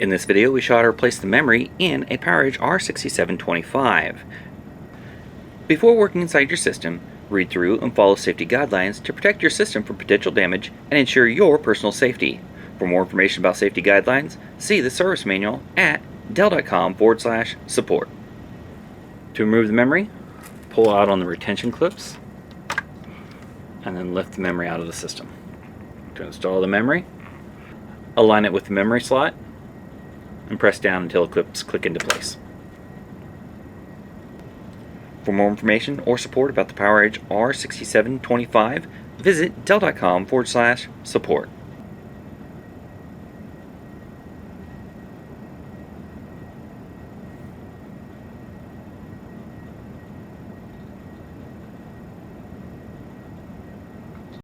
In this video, we show how to replace the memory in a PowerEdge R6725. Before working inside your system, read through and follow safety guidelines to protect your system from potential damage and ensure your personal safety. For more information about safety guidelines, see the service manual at dell.com/support. To remove the memory, pull out on the retention clips and then lift the memory out of the system. To install the memory, align it with the memory slot and press down until the clips click into place. For more information or support about the PowerEdge R6725, visit dell.com/support.